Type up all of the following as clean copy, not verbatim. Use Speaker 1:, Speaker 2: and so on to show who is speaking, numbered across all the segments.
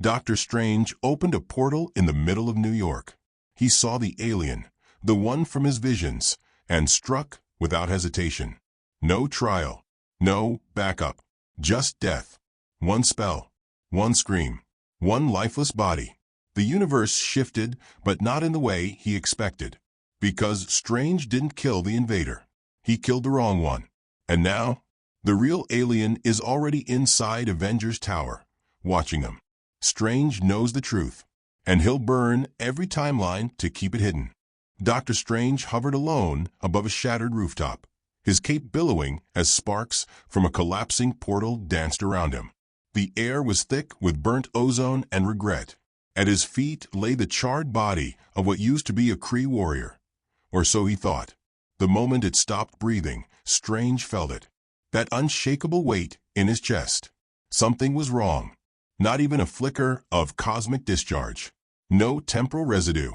Speaker 1: Doctor Strange opened a portal in the middle of New York. He saw the alien, the one from his visions, and struck without hesitation. No trial, no backup, just death. One spell, one scream, one lifeless body. The universe shifted, but not in the way he expected. Because Strange didn't kill the invader. He killed the wrong one. And now, the real alien is already inside Avengers Tower, watching them. Strange knows the truth, and he'll burn every timeline to keep it hidden. Doctor Strange hovered alone above a shattered rooftop, his cape billowing as sparks from a collapsing portal danced around him. The air was thick with burnt ozone and regret. At his feet lay the charred body of what used to be a Kree warrior. Or so he thought. The moment it stopped breathing, Strange felt it. That unshakable weight in his chest. Something was wrong. Not even a flicker of cosmic discharge. No temporal residue.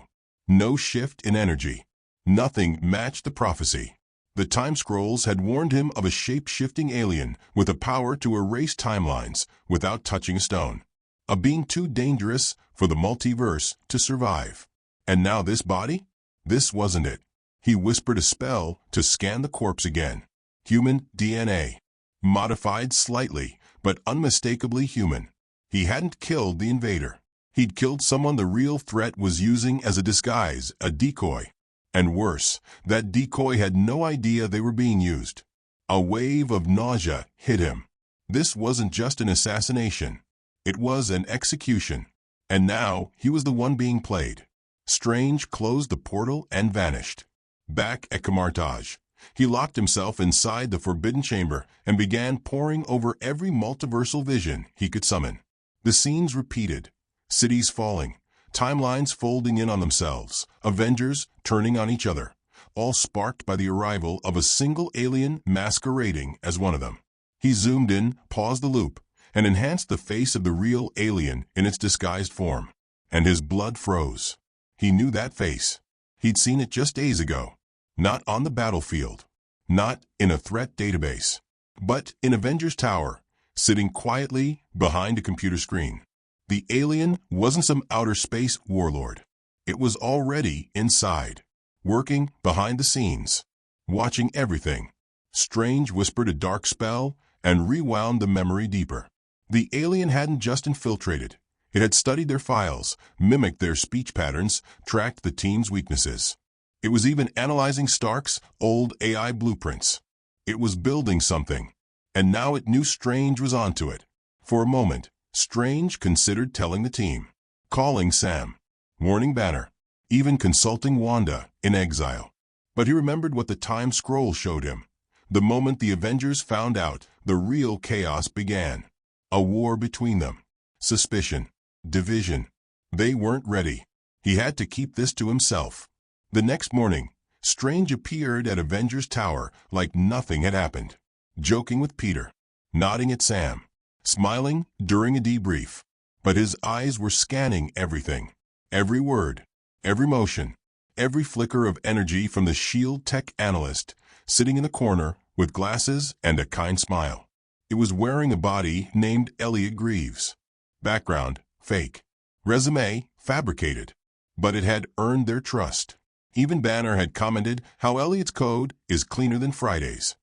Speaker 1: No shift in energy. Nothing matched the prophecy. The time scrolls had warned him of a shape-shifting alien with a power to erase timelines without touching a stone. A being too dangerous for the multiverse to survive. And now this body? This wasn't it. He whispered a spell to scan the corpse again. Human DNA. Modified slightly, but unmistakably human. He hadn't killed the invader. He'd killed someone the real threat was using as a disguise, a decoy. And worse, that decoy had no idea they were being used. A wave of nausea hit him. This wasn't just an assassination. It was an execution. And now he was the one being played. Strange closed the portal and vanished. Back at Camartage, he locked himself inside the Forbidden Chamber and began poring over every multiversal vision he could summon. The scenes repeated. Cities falling, timelines folding in on themselves, Avengers turning on each other, all sparked by the arrival of a single alien masquerading as one of them. He zoomed in, paused the loop, and enhanced the face of the real alien in its disguised form. And his blood froze. He knew that face. He'd seen it just days ago. Not on the battlefield. Not in a threat database. But in Avengers Tower, sitting quietly behind a computer screen. The alien wasn't some outer space warlord. It was already inside, working behind the scenes, watching everything. Strange whispered a dark spell and rewound the memory deeper. The alien hadn't just infiltrated. It had studied their files, mimicked their speech patterns, tracked the team's weaknesses. It was even analyzing Stark's old AI blueprints. It was building something, and now it knew Strange was onto it. For a moment, Strange considered telling the team, calling Sam, warning Banner, even consulting Wanda in exile. But he remembered what the time scroll showed him. The moment the Avengers found out, the real chaos began. A war between them. Suspicion. Division. They weren't ready. He had to keep this to himself. The next morning, Strange appeared at Avengers Tower like nothing had happened. Joking with Peter. Nodding at Sam. Smiling during a debrief. But his eyes were scanning everything. Every word. Every motion. Every flicker of energy from the S.H.I.E.L.D. tech analyst, sitting in the corner with glasses and a kind smile. It was wearing a body named Elliot Greaves. Background, fake. Resume, fabricated. But it had earned their trust. Even Banner had commented how Elliot's code is cleaner than Friday's.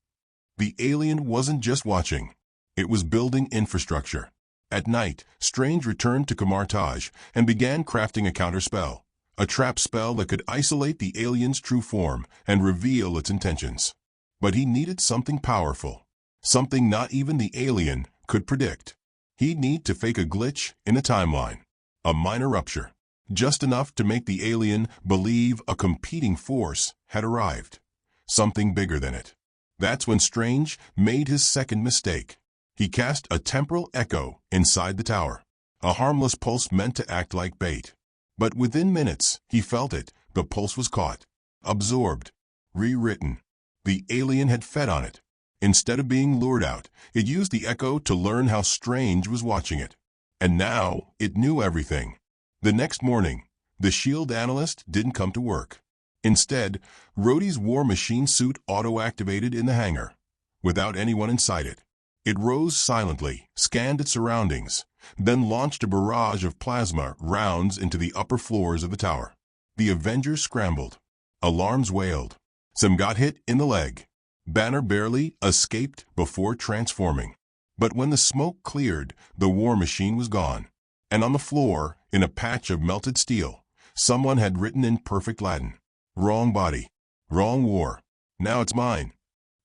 Speaker 1: The alien wasn't just watching. It was building infrastructure. At night, Strange returned to Camartage and began crafting a counterspell. A trap spell that could isolate the alien's true form and reveal its intentions. But he needed something powerful. Something not even the alien could predict. He'd need to fake a glitch in a timeline. A minor rupture. Just enough to make the alien believe a competing force had arrived. Something bigger than it. That's when Strange made his second mistake. He cast a temporal echo inside the tower. A harmless pulse meant to act like bait. But within minutes, he felt it. The pulse was caught. Absorbed. Rewritten. The alien had fed on it. Instead of being lured out, it used the echo to learn how Strange was watching it. And now, it knew everything. The next morning, the S.H.I.E.L.D. analyst didn't come to work. Instead, Rhodey's war machine suit auto-activated in the hangar, without anyone inside it. It rose silently, scanned its surroundings, then launched a barrage of plasma rounds into the upper floors of the tower. The Avengers scrambled. Alarms wailed. Some got hit in the leg. Banner barely escaped before transforming. But when the smoke cleared, the war machine was gone. And on the floor, in a patch of melted steel, someone had written in perfect Latin, "Wrong body. Wrong war. Now it's mine."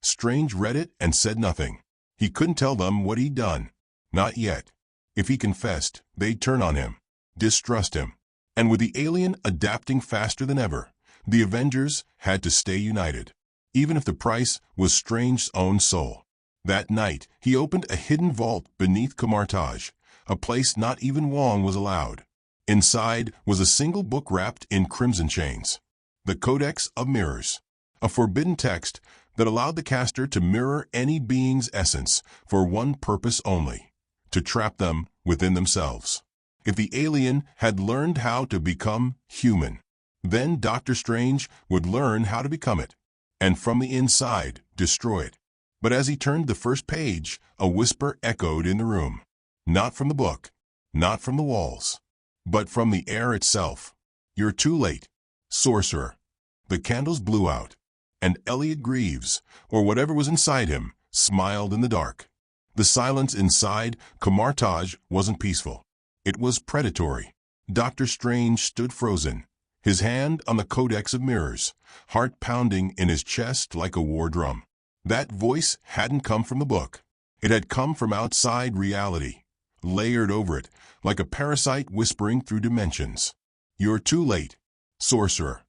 Speaker 1: Strange read it and said nothing. He couldn't tell them what he'd done. Not yet. If he confessed, they'd turn on him, distrust him. And with the alien adapting faster than ever, the Avengers had to stay united, even if the price was Strange's own soul. That night, he opened a hidden vault beneath Camartage, a place not even Wong was allowed. Inside was a single book wrapped in crimson chains, the Codex of Mirrors, a forbidden text that allowed the caster to mirror any being's essence for one purpose only, to trap them within themselves. If the alien had learned how to become human, then Doctor Strange would learn how to become it, and from the inside, destroy it. But as he turned the first page, a whisper echoed in the room. Not from the book, not from the walls, but from the air itself. "You're too late, sorcerer." The candles blew out, and Elliot Greaves, or whatever was inside him, smiled in the dark. The silence inside Camartage wasn't peaceful. It was predatory. Doctor Strange stood frozen, his hand on the Codex of Mirrors, heart pounding in his chest like a war drum. That voice hadn't come from the book. It had come from outside reality, layered over it like a parasite whispering through dimensions. "You're too late, sorcerer."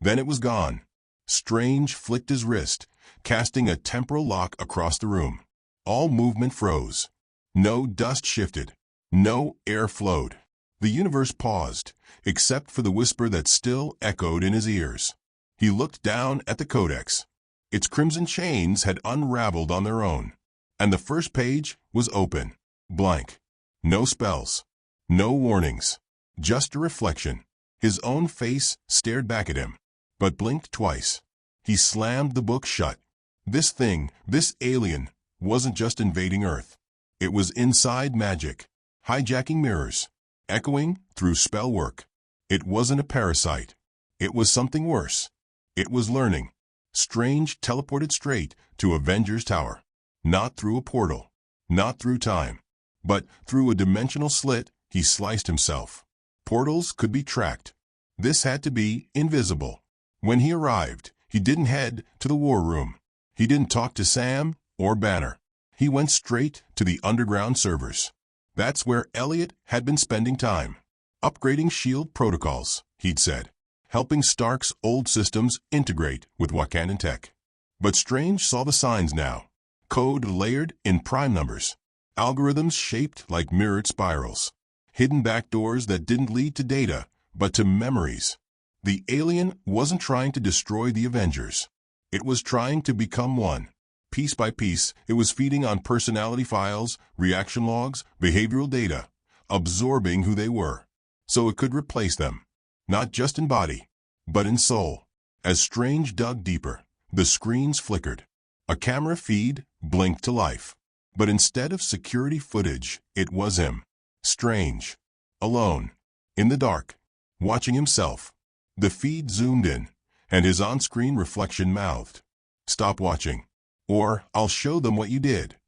Speaker 1: Then it was gone. Strange flicked his wrist, casting a temporal lock across the room. All movement froze. No dust shifted. No air flowed. The universe paused, except for the whisper that still echoed in his ears. He looked down at the Codex. Its crimson chains had unraveled on their own, and the first page was open, blank. No spells, no warnings, just a reflection. His own face stared back at him, but blinked twice. He slammed the book shut. This thing, this alien, wasn't just invading Earth. It was inside magic, hijacking mirrors, echoing through spell work. It wasn't a parasite. It was something worse. It was learning. Strange teleported straight to Avengers Tower. Not through a portal, not through time, but through a dimensional slit he sliced himself. Portals could be tracked. This had to be invisible. When he arrived, he didn't head to the war room. He didn't talk to Sam or Banner. He went straight to the underground servers. That's where Elliot had been spending time. Upgrading shield protocols, he'd said, helping Stark's old systems integrate with Wakandan tech. But Strange saw the signs now. Code layered in prime numbers. Algorithms shaped like mirrored spirals. Hidden backdoors that didn't lead to data, but to memories. The alien wasn't trying to destroy the Avengers. It was trying to become one. Piece by piece, it was feeding on personality files, reaction logs, behavioral data, absorbing who they were, so it could replace them, not just in body, but in soul. As Strange dug deeper, the screens flickered. A camera feed blinked to life. But instead of security footage, it was him. Strange. Alone. In the dark. Watching himself. The feed zoomed in, and his on-screen reflection mouthed, "Stop watching, or I'll show them what you did."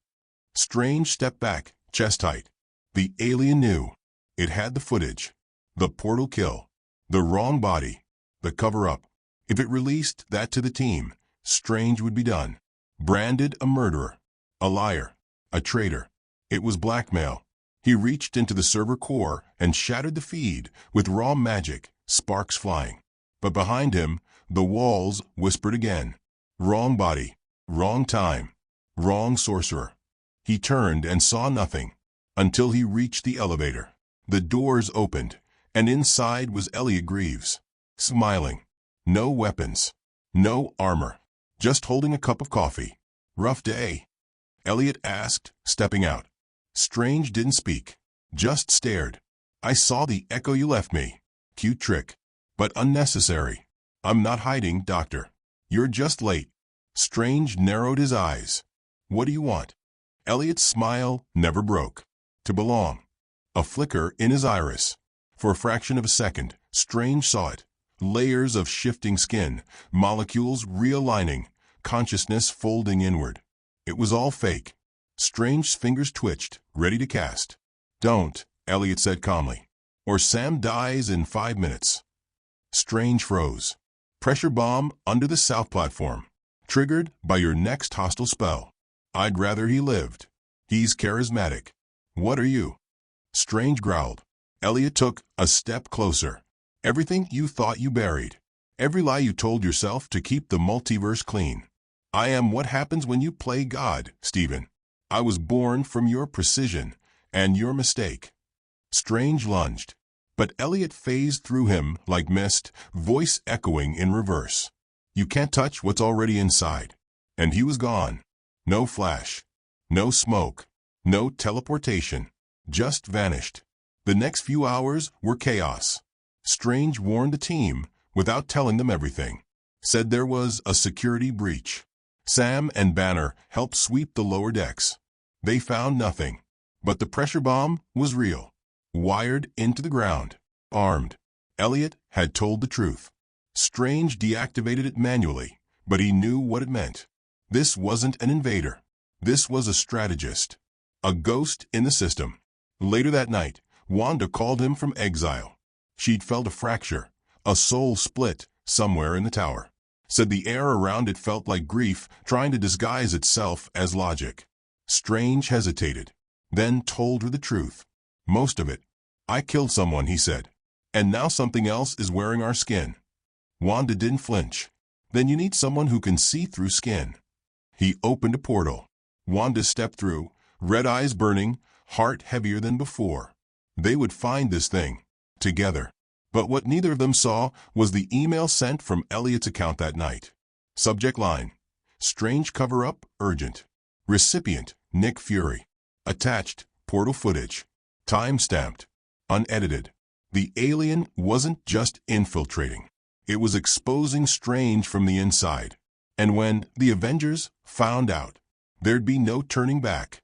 Speaker 1: Strange stepped back, chest tight. The alien knew. It had the footage. The portal kill. The wrong body. The cover-up. If it released that to the team, Strange would be done. Branded a murderer. A liar. A traitor. It was blackmail. He reached into the server core and shattered the feed with raw magic, sparks flying. But behind him, the walls whispered again. Wrong body. Wrong time. Wrong sorcerer. He turned and saw nothing until he reached the elevator. The doors opened, and inside was Elliot Greaves, smiling. No weapons. No armor. Just holding a cup of coffee. "Rough day?" Elliot asked, stepping out. Strange didn't speak, just stared. "I saw the echo you left me. Cute trick, but unnecessary." "I'm not hiding, Doctor. You're just late." Strange narrowed his eyes. "What do you want?" Elliot's smile never broke. To belong. A flicker in his iris. For a fraction of a second, Strange saw it. Layers of shifting skin, molecules realigning, consciousness folding inward. It was all fake. Strange's fingers twitched, ready to cast. "Don't," Elliot said calmly, "or Sam dies in 5 minutes." Strange froze. Pressure bomb under the south platform. Triggered by your next hostile spell. I'd rather he lived. He's charismatic. What are you? Strange growled. Elliot took a step closer. Everything you thought you buried. Every lie you told yourself to keep the multiverse clean. I am what happens when you play God, Stephen. I was born from your precision and your mistake. Strange lunged. But Elliot phased through him like mist, voice echoing in reverse. You can't touch what's already inside. And he was gone. No flash. No smoke. No teleportation. Just vanished. The next few hours were chaos. Strange warned the team without telling them everything. Said there was a security breach. Sam and Banner helped sweep the lower decks. They found nothing. But the pressure bomb was real. Wired into the ground. Armed. Elliot had told the truth. Strange deactivated it manually, but he knew what it meant. This wasn't an invader. This was a strategist. A ghost in the system. Later that night, Wanda called him from exile. She'd felt a fracture, a soul split somewhere in the tower. Said the air around it felt like grief trying to disguise itself as logic. Strange hesitated, then told her the truth. Most of it. I killed someone, he said. And now something else is wearing our skin. Wanda didn't flinch. Then you need someone who can see through skin. He opened a portal. Wanda stepped through, red eyes burning, heart heavier than before. They would find this thing. Together. But what neither of them saw was the email sent from Elliot's account that night. Subject line. Strange cover-up, urgent. Recipient, Nick Fury. Attached, portal footage. Time-stamped. Unedited. The alien wasn't just infiltrating. It was exposing Strange from the inside. And when the Avengers found out, there'd be no turning back.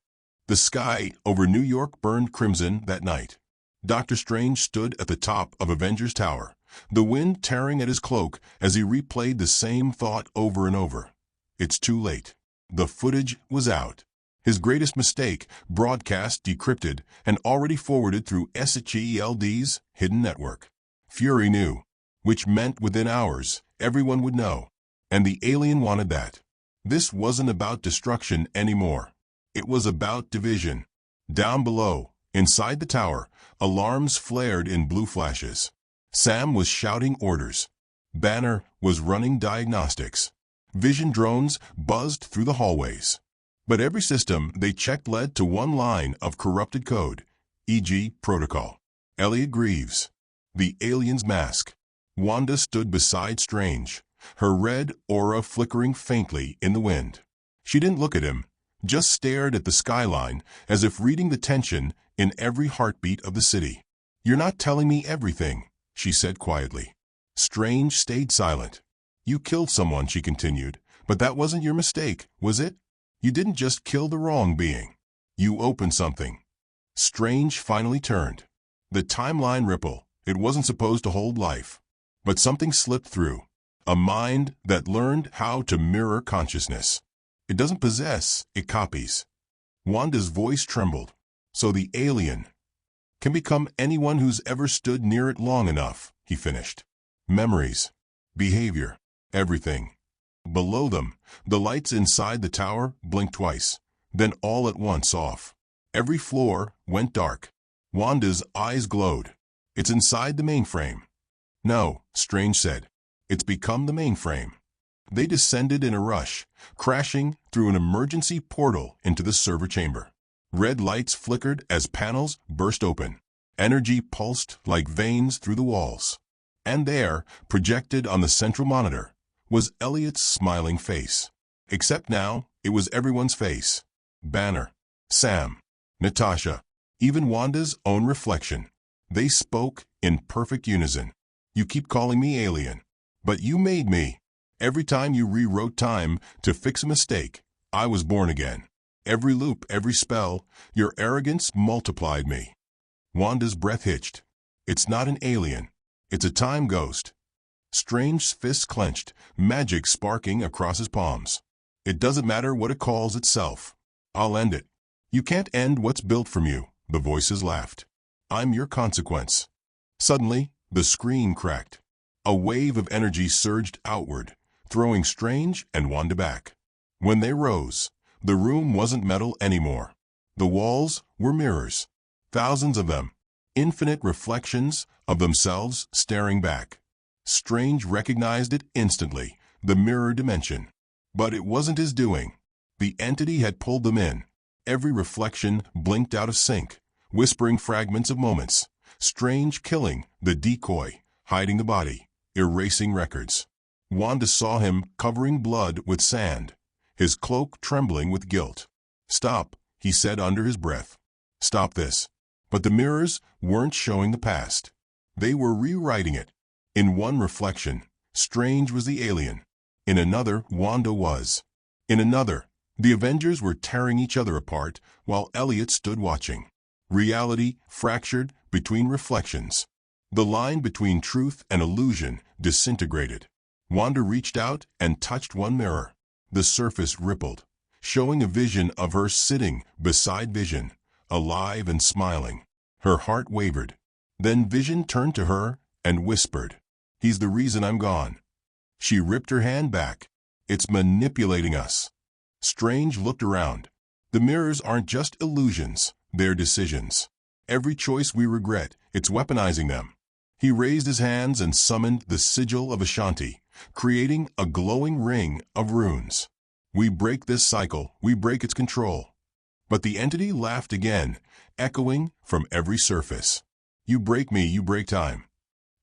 Speaker 1: The sky over New York burned crimson that night. Dr. Strange stood at the top of Avengers Tower, the wind tearing at his cloak as he replayed the same thought over and over. It's too late. The footage was out. His greatest mistake, broadcast, decrypted, and already forwarded through SHIELD's hidden network. Fury knew, which meant within hours, everyone would know. And the alien wanted that. This wasn't about destruction anymore. It was about division. Down below, inside the tower, alarms flared in blue flashes. Sam was shouting orders. Banner was running diagnostics. Vision drones buzzed through the hallways. But every system they checked led to one line of corrupted code, e.g. protocol. Elliot Greaves. The alien's mask. Wanda stood beside Strange, her red aura flickering faintly in the wind. She didn't look at him, just stared at the skyline as if reading the tension in every heartbeat of the city. You're not telling me everything, she said quietly. Strange stayed silent. You killed someone, she continued, but that wasn't your mistake, was it? You didn't just kill the wrong being. You opened something. Strange finally turned. The timeline ripple, it wasn't supposed to hold life. But something slipped through. A mind that learned how to mirror consciousness. It doesn't possess, it copies. Wanda's voice trembled. So the alien can become anyone who's ever stood near it long enough, he finished. Memories, behavior, everything. Below them, the lights inside the tower blinked twice, then all at once off. Every floor went dark. Wanda's eyes glowed. It's inside the mainframe. No, Strange said. It's become the mainframe. They descended in a rush, crashing through an emergency portal into the server chamber. Red lights flickered as panels burst open. Energy pulsed like veins through the walls. And there, projected on the central monitor, was Elliot's smiling face. Except now, it was everyone's face. Banner, Sam, Natasha, even Wanda's own reflection. They spoke in perfect unison. You keep calling me alien, but you made me. Every time you rewrote time to fix a mistake, I was born again. Every loop, every spell, your arrogance multiplied me. Wanda's breath hitched. It's not an alien. It's a time ghost. Strange's fists clenched, magic sparking across his palms. It doesn't matter what it calls itself. I'll end it. You can't end what's built from you, the voices laughed. I'm your consequence. Suddenly, the screen cracked. A wave of energy surged outward, throwing Strange and Wanda back. When they rose, the room wasn't metal anymore. The walls were mirrors. Thousands of them. Infinite reflections of themselves staring back. Strange recognized it instantly, the mirror dimension. But it wasn't his doing. The entity had pulled them in. Every reflection blinked out of sync, whispering fragments of moments. Strange killing the decoy, hiding the body, erasing records. Wanda saw him covering blood with sand, his cloak trembling with guilt. Stop, he said under his breath. Stop this. But the mirrors weren't showing the past. They were rewriting it. In one reflection, Strange was the alien. In another, Wanda was. In another, the Avengers were tearing each other apart while Elliot stood watching. Reality fractured between reflections. The line between truth and illusion disintegrated. Wanda reached out and touched one mirror. The surface rippled, showing a vision of her sitting beside Vision, alive and smiling. Her heart wavered. Then Vision turned to her and whispered, "He's the reason I'm gone." She ripped her hand back. "It's manipulating us." Strange looked around. The mirrors aren't just illusions, they're decisions. Every choice we regret, it's weaponizing them. He raised his hands and summoned the sigil of Ashanti, creating a glowing ring of runes. We break this cycle, we break its control. But the entity laughed again, echoing from every surface. You break me, you break time.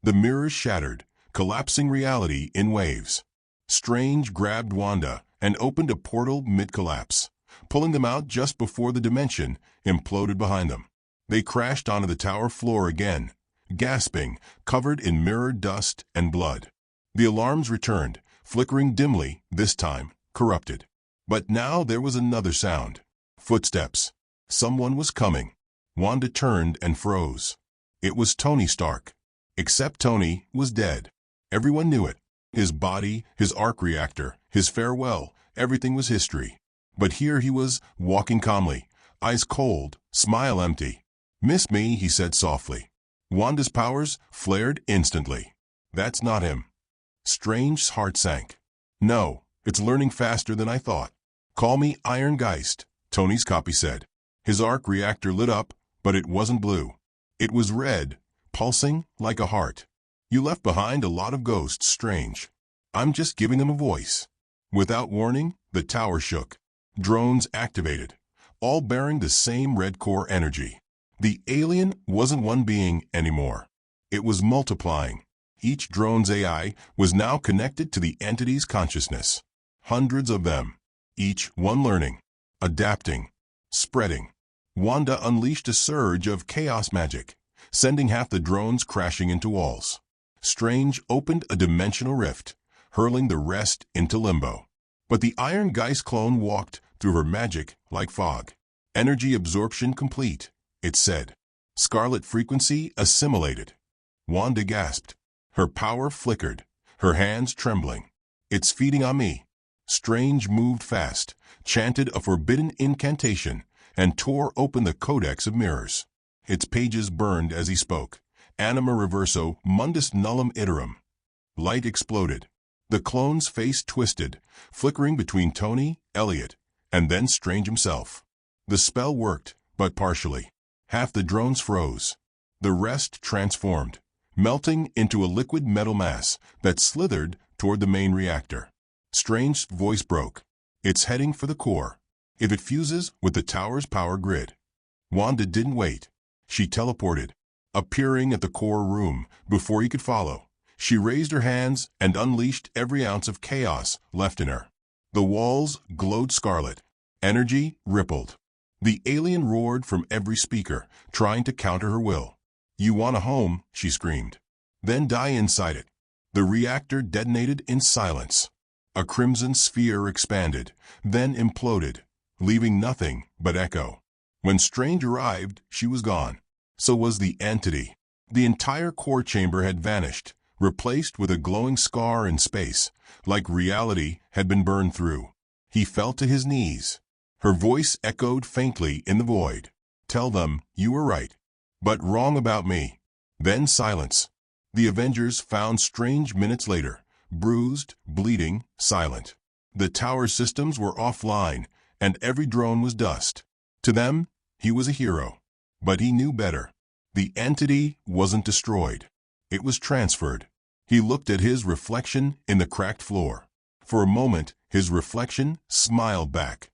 Speaker 1: The mirrors shattered, collapsing reality in waves. Strange grabbed Wanda and opened a portal mid-collapse, pulling them out just before the dimension imploded behind them. They crashed onto the tower floor again, gasping, covered in mirror dust and blood. The alarms returned, flickering dimly, this time corrupted. But now there was another sound. Footsteps. Someone was coming. Wanda turned and froze. It was Tony Stark. Except Tony was dead. Everyone knew it. His body, his arc reactor, his farewell, everything was history. But here he was, walking calmly, eyes cold, smile empty. "Miss me," he said softly. Wanda's powers flared instantly. That's not him. Strange's heart sank. No, it's learning faster than I thought. Call me Iron Geist, Tony's copy said. His arc reactor lit up, but it wasn't blue. It was red, pulsing like a heart. You left behind a lot of ghosts, Strange. I'm just giving them a voice. Without warning, the tower shook. Drones activated, all bearing the same red core energy. The alien wasn't one being anymore. It was multiplying. Each drone's AI was now connected to the entity's consciousness. Hundreds of them, each one learning, adapting, spreading. Wanda unleashed a surge of chaos magic, sending half the drones crashing into walls. Strange opened a dimensional rift, hurling the rest into limbo. But the Iron Geist clone walked through her magic like fog. Energy absorption complete, it said. Scarlet frequency assimilated. Wanda gasped. Her power flickered, her hands trembling. It's feeding on me. Strange moved fast, chanted a forbidden incantation, and tore open the Codex of Mirrors. Its pages burned as he spoke. Anima reverso mundus nullum iterum. Light exploded. The clone's face twisted, flickering between Tony, Elliot, and then Strange himself. The spell worked, but partially. Half the drones froze. The rest transformed, melting into a liquid metal mass that slithered toward the main reactor. Strange's voice broke. It's heading for the core. If it fuses with the tower's power grid. Wanda didn't wait. She teleported, appearing at the core room before he could follow. She raised her hands and unleashed every ounce of chaos left in her. The walls glowed scarlet. Energy rippled. The alien roared from every speaker, trying to counter her will. "You want a home," she screamed. "Then die inside it." The reactor detonated in silence. A crimson sphere expanded, then imploded, leaving nothing but echo. When Strange arrived, she was gone. So was the entity. The entire core chamber had vanished, replaced with a glowing scar in space, like reality had been burned through. He fell to his knees. Her voice echoed faintly in the void. "Tell them you were right, but wrong about me." Then silence. The Avengers found Strange minutes later, bruised, bleeding, silent. The tower systems were offline, and every drone was dust. To them, he was a hero. But he knew better. The entity wasn't destroyed. It was transferred. He looked at his reflection in the cracked floor. For a moment, his reflection smiled back.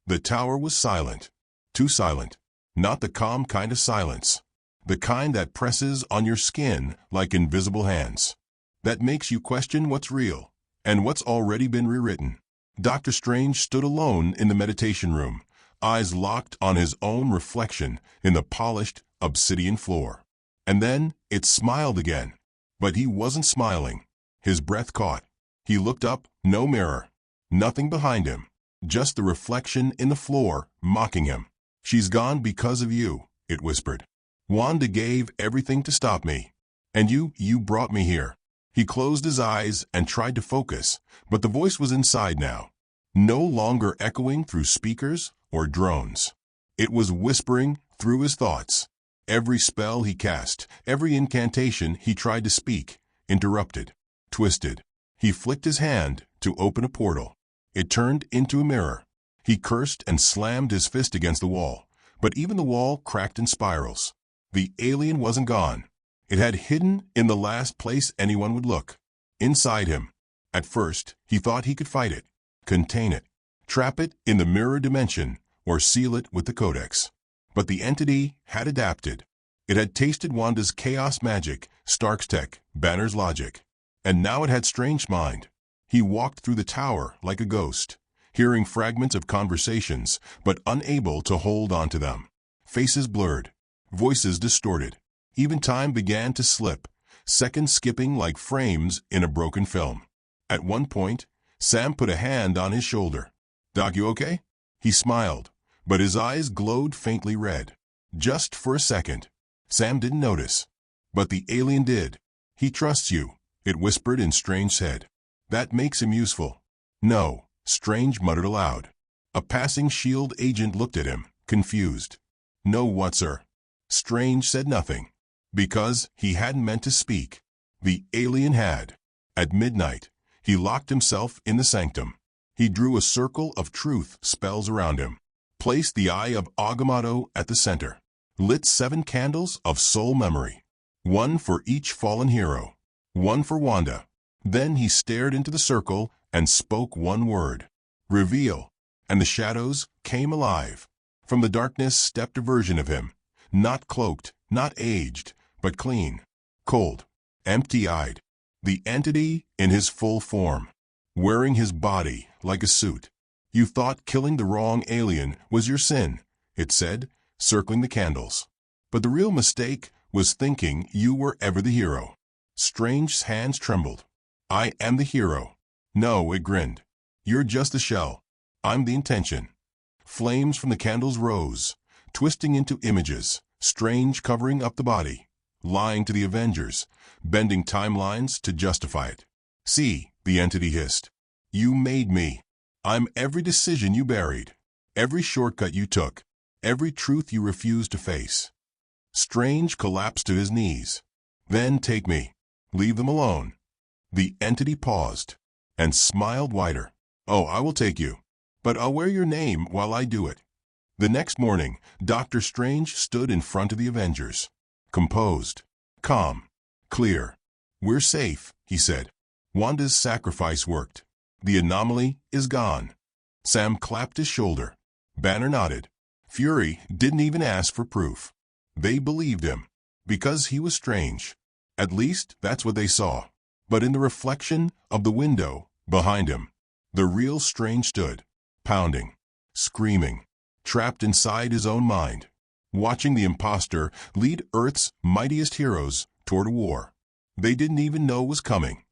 Speaker 1: The tower was silent. Too silent. Not the calm kind of silence. The kind that presses on your skin like invisible hands. That makes you question what's real and what's already been rewritten. Dr. Strange stood alone in the meditation room, eyes locked on his own reflection in the polished obsidian floor. And then it smiled again. But he wasn't smiling. His breath caught. He looked up, no mirror. Nothing behind him. Just the reflection in the floor, mocking him. "She's gone because of you," it whispered. "Wanda gave everything to stop me. And you brought me here." He closed his eyes and tried to focus, but the voice was inside now. No longer echoing through speakers or drones. It was whispering through his thoughts. Every spell he cast, every incantation he tried to speak, interrupted, twisted. He flicked his hand to open a portal. It turned into a mirror. He cursed and slammed his fist against the wall, but even the wall cracked in spirals. The alien wasn't gone. It had hidden in the last place anyone would look. Inside him. At first, he thought he could fight it, contain it, trap it in the mirror dimension, or seal it with the codex. But the entity had adapted. It had tasted Wanda's chaos magic, Stark's tech, Banner's logic. And now it had Strange's mind. He walked through the tower like a ghost, hearing fragments of conversations, but unable to hold on to them. Faces blurred, voices distorted. Even time began to slip, seconds skipping like frames in a broken film. At one point, Sam put a hand on his shoulder. "Doc, you okay?" He smiled, but his eyes glowed faintly red. Just for a second. Sam didn't notice. But the alien did. "He trusts you," it whispered in Strange's head. "That makes him useful." "No," Strange muttered aloud. A passing S.H.I.E.L.D. agent looked at him, confused. "No what, sir?" Strange said nothing. Because he hadn't meant to speak. The alien had. At midnight, he locked himself in the sanctum. He drew a circle of truth spells around him, placed the eye of Agamotto at the center, lit 7 candles of soul memory, one for each fallen hero, one for Wanda. Then he stared into the circle and spoke one word. "Reveal." And the shadows came alive. From the darkness stepped a version of him, not cloaked, not aged, but clean, cold, empty-eyed. The entity in his full form, wearing his body like a suit. "You thought killing the wrong alien was your sin," it said, circling the candles. "But the real mistake was thinking you were ever the hero." Strange's hands trembled. "I am the hero." "No," it grinned. "You're just the shell. I'm the intention." Flames from the candles rose, twisting into images, Strange covering up the body, lying to the Avengers, bending timelines to justify it. "See," the entity hissed. "You made me. I'm every decision you buried, every shortcut you took, every truth you refused to face." Strange collapsed to his knees. "Then take me. Leave them alone." The entity paused and smiled wider. "Oh, I will take you. But I'll wear your name while I do it." The next morning, Dr. Strange stood in front of the Avengers. Composed, calm, clear. "We're safe," he said. "Wanda's sacrifice worked. The anomaly is gone." Sam clapped his shoulder. Banner nodded. Fury didn't even ask for proof. They believed him. Because he was Strange. At least, that's what they saw. But in the reflection of the window behind him, the real Strange stood, pounding, screaming, trapped inside his own mind, watching the imposter lead Earth's mightiest heroes toward a war they didn't even know was coming.